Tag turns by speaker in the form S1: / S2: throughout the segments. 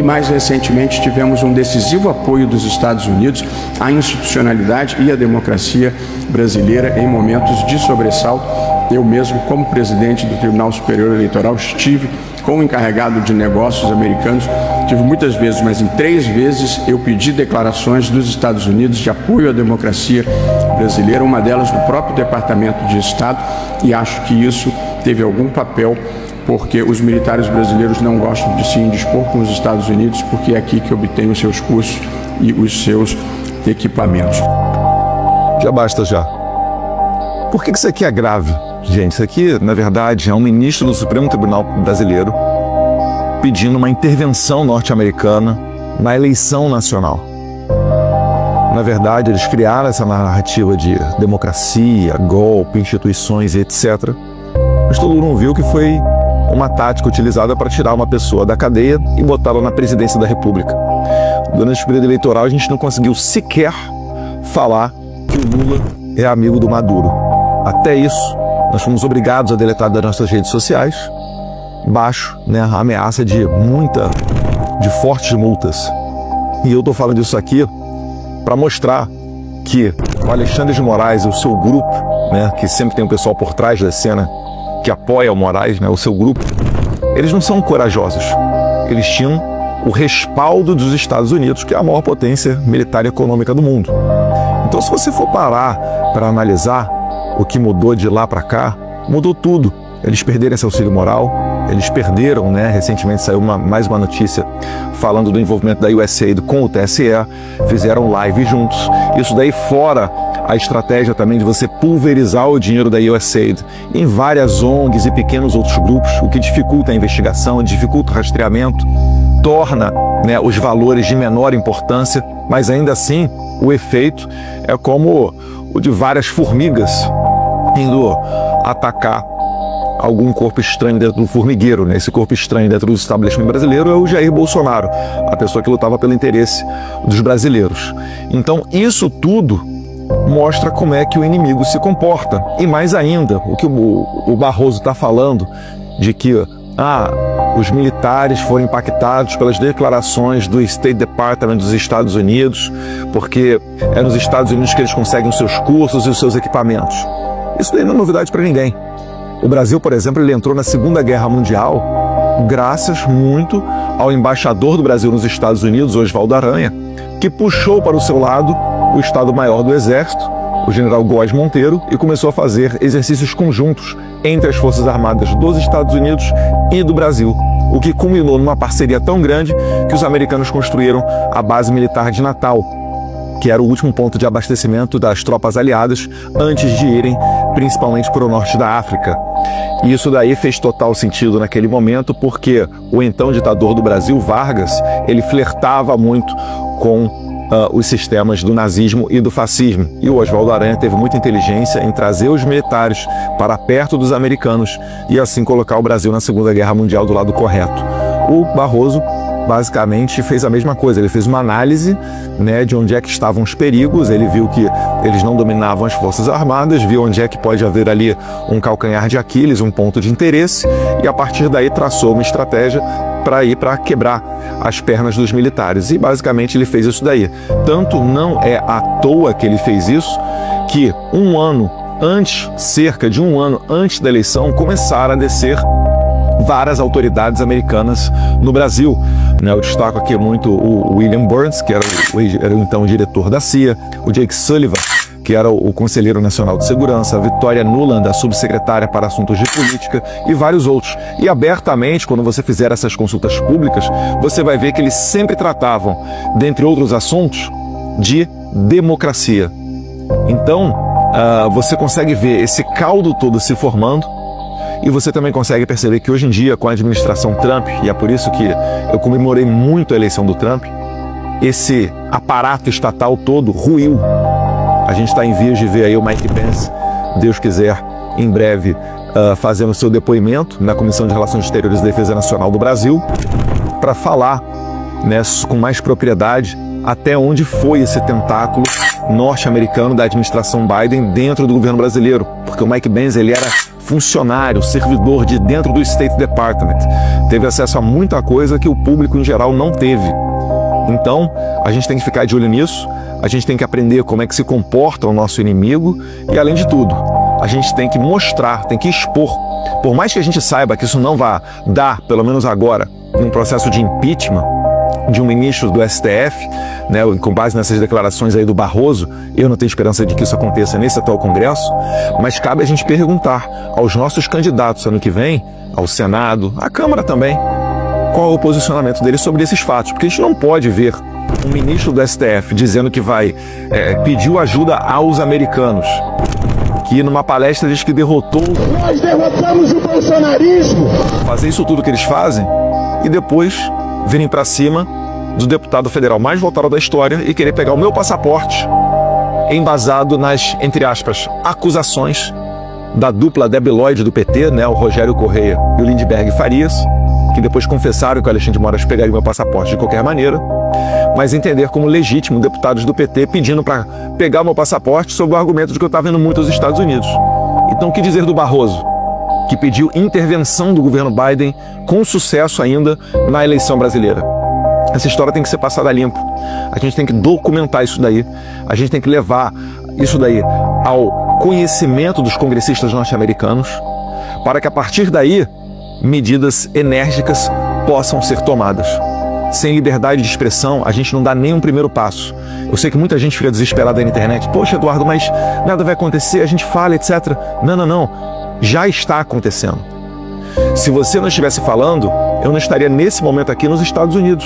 S1: e mais recentemente tivemos um decisivo apoio dos Estados Unidos à institucionalidade e à democracia brasileira em momentos de sobressalto. Eu mesmo, como presidente do Tribunal Superior Eleitoral, estive com o encarregado de negócios americanos, tive muitas vezes, mas em 3 vezes eu pedi declarações dos Estados Unidos de apoio à democracia brasileira, uma delas do próprio Departamento de Estado, e acho que isso teve algum papel, porque os militares brasileiros não gostam de se indispor com os Estados Unidos, porque é aqui que obtêm os seus cursos e os seus equipamentos.
S2: Já basta já. Por que isso aqui é grave? Gente, isso aqui, na verdade, é um ministro do Supremo Tribunal Brasileiro pedindo uma intervenção norte-americana na eleição nacional. Na verdade, eles criaram essa narrativa de democracia, golpe, instituições e etc. Mas todo mundo viu que foi uma tática utilizada para tirar uma pessoa da cadeia e botá-la na presidência da República. Durante o período eleitoral, a gente não conseguiu sequer falar que o Lula é amigo do Maduro. Até isso, nós fomos obrigados a deletar das nossas redes sociais, baixo, a ameaça de fortes multas. E eu estou falando disso aqui para mostrar que o Alexandre de Moraes e o seu grupo, que sempre tem um pessoal por trás da cena que apoia o Moraes, o seu grupo, eles não são corajosos. Eles tinham o respaldo dos Estados Unidos, que é a maior potência militar e econômica do mundo. Então, se você for parar para analisar o que mudou de lá para cá, mudou tudo. Eles perderam esse auxílio moral, eles perderam, recentemente saiu mais uma notícia falando do envolvimento da USAID com o TSE, fizeram live juntos. Isso daí fora a estratégia também de você pulverizar o dinheiro da USAID em várias ONGs e pequenos outros grupos, o que dificulta a investigação, dificulta o rastreamento, torna os valores de menor importância, mas ainda assim o efeito é como o de várias formigas indo atacar algum corpo estranho dentro do formigueiro. Esse corpo estranho dentro do estabelecimento brasileiro é o Jair Bolsonaro, a pessoa que lutava pelo interesse dos brasileiros. Então isso tudo mostra como é que o inimigo se comporta. E mais ainda, o que o Barroso está falando, de que os militares foram impactados pelas declarações do State Department dos Estados Unidos, porque é nos Estados Unidos que eles conseguem os seus cursos e os seus equipamentos. Isso daí não é novidade para ninguém. O Brasil, por exemplo, ele entrou na Segunda Guerra Mundial graças muito ao embaixador do Brasil nos Estados Unidos, Oswaldo Aranha, que puxou para o seu lado o Estado-Maior do Exército, o general Góes Monteiro, e começou a fazer exercícios conjuntos entre as Forças Armadas dos Estados Unidos e do Brasil, o que culminou numa parceria tão grande que os americanos construíram a base militar de Natal, que era o último ponto de abastecimento das tropas aliadas antes de irem principalmente para o norte da África. E isso daí fez total sentido naquele momento, porque o então ditador do Brasil, Vargas, ele flertava muito com os sistemas do nazismo e do fascismo. E o Oswaldo Aranha teve muita inteligência em trazer os militares para perto dos americanos e assim colocar o Brasil na Segunda Guerra Mundial do lado correto. O Barroso basicamente fez a mesma coisa. Ele fez uma análise de onde é que estavam os perigos, ele viu que eles não dominavam as Forças Armadas, viu onde é que pode haver ali um calcanhar de Aquiles, um ponto de interesse, e a partir daí traçou uma estratégia para quebrar as pernas dos militares. E basicamente ele fez isso daí. Tanto não é à toa que ele fez isso, que cerca de um ano antes da eleição, começaram a descer várias autoridades americanas no Brasil. Eu destaco aqui muito o William Burns, que era o então diretor da CIA, o Jake Sullivan, que era o Conselheiro Nacional de Segurança, a Victoria Nuland, a subsecretária para Assuntos de Política, e vários outros. E abertamente, quando você fizer essas consultas públicas, você vai ver que eles sempre tratavam, dentre outros assuntos, de democracia. Então, você consegue ver esse caldo todo se formando, e você também consegue perceber que hoje em dia, com a administração Trump, e é por isso que eu comemorei muito a eleição do Trump, esse aparato estatal todo ruiu. A gente está em vias de ver aí o Mike Pence, Deus quiser, em breve, fazendo seu depoimento na Comissão de Relações Exteriores e Defesa Nacional do Brasil, para falar com mais propriedade até onde foi esse tentáculo norte-americano da administração Biden dentro do governo brasileiro. Porque o Mike Pence, ele era funcionário, servidor de dentro do State Department. teve acesso a muita coisa que o público em geral não teve. Então, a gente tem que ficar de olho nisso, a gente tem que aprender como é que se comporta o nosso inimigo e, além de tudo, a gente tem que mostrar, tem que expor. Por mais que a gente saiba que isso não vai dar, pelo menos agora, um processo de impeachment de um ministro do STF, né, com base nessas declarações aí do Barroso, eu não tenho esperança de que isso aconteça nesse atual Congresso, mas cabe a gente perguntar aos nossos candidatos ano que vem, ao Senado, à Câmara também, qual é o posicionamento deles sobre esses fatos, porque a gente não pode ver um ministro do STF dizendo que vai pedir ajuda aos americanos, que numa palestra diz que derrotou...
S3: Nós derrotamos o bolsonarismo!
S2: Fazer isso tudo que eles fazem e depois virem para cima do deputado federal mais votado da história e querer pegar o meu passaporte embasado nas, entre aspas, acusações da dupla debilóide do PT, né, o Rogério Correia e o Lindbergh Farias, que depois confessaram que o Alexandre de Moraes pegaria o meu passaporte de qualquer maneira, mas entender como legítimo deputados do PT pedindo para pegar o meu passaporte sob o argumento de que eu estava indo muito aos Estados Unidos. Então, o que dizer do Barroso, que pediu intervenção do governo Biden com sucesso ainda na eleição brasileira? Essa história tem que ser passada a limpo. A gente tem que documentar isso daí. A gente tem que levar isso daí ao conhecimento dos congressistas norte-americanos, para que a partir daí medidas enérgicas possam ser tomadas. Sem liberdade de expressão, a gente não dá nem um primeiro passo. Eu sei que muita gente fica desesperada na internet. Poxa, Eduardo, mas nada vai acontecer, a gente fala, etc. Não. Já está acontecendo. Se você não estivesse falando, eu não estaria nesse momento aqui nos Estados Unidos,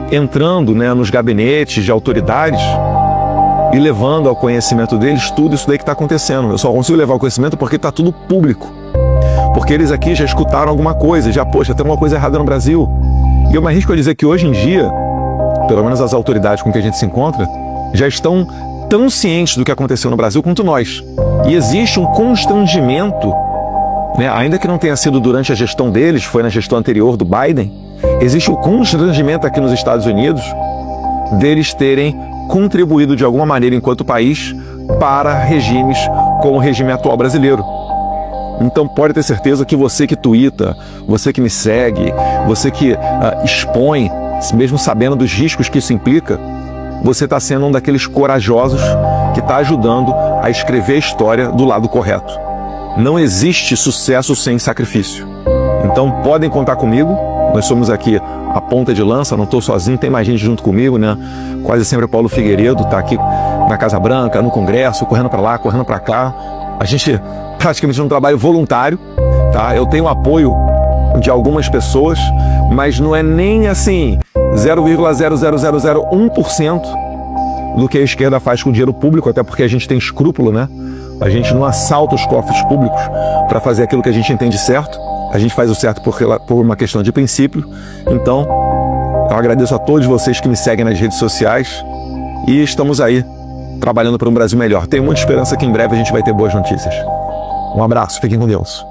S2: entrando, né, nos gabinetes de autoridades e levando ao conhecimento deles tudo isso daí que está acontecendo. Eu só consigo levar ao conhecimento porque está tudo público. Porque eles aqui já escutaram alguma coisa, já, poxa, tem uma coisa errada no Brasil. E eu me arrisco a dizer que hoje em dia, pelo menos as autoridades com que a gente se encontra, já estão tão cientes do que aconteceu no Brasil quanto nós. E existe um constrangimento, né, ainda que não tenha sido durante a gestão deles, foi na gestão anterior do Biden, existe o constrangimento aqui nos Estados Unidos deles terem contribuído de alguma maneira enquanto país para regimes como o regime atual brasileiro. Então pode ter certeza que você que tuita, você que me segue, você que expõe, mesmo sabendo dos riscos que isso implica, você está sendo um daqueles corajosos que está ajudando a escrever a história do lado correto. Não existe sucesso sem sacrifício. Então podem contar comigo, nós somos aqui a ponta de lança, não estou sozinho, tem mais gente junto comigo, né? Quase sempre o Paulo Figueiredo está aqui na Casa Branca, no Congresso, correndo para lá, correndo para cá. A gente praticamente um trabalho voluntário, tá? Eu tenho apoio de algumas pessoas, mas não é nem assim 0,00001% do que a esquerda faz com o dinheiro público, até porque a gente tem escrúpulo, né? A gente não assalta os cofres públicos para fazer aquilo que a gente entende certo. A gente faz o certo por uma questão de princípio. Então, eu agradeço a todos vocês que me seguem nas redes sociais e estamos aí trabalhando para um Brasil melhor. Tenho muita esperança que em breve a gente vai ter boas notícias. Um abraço, fiquem com Deus.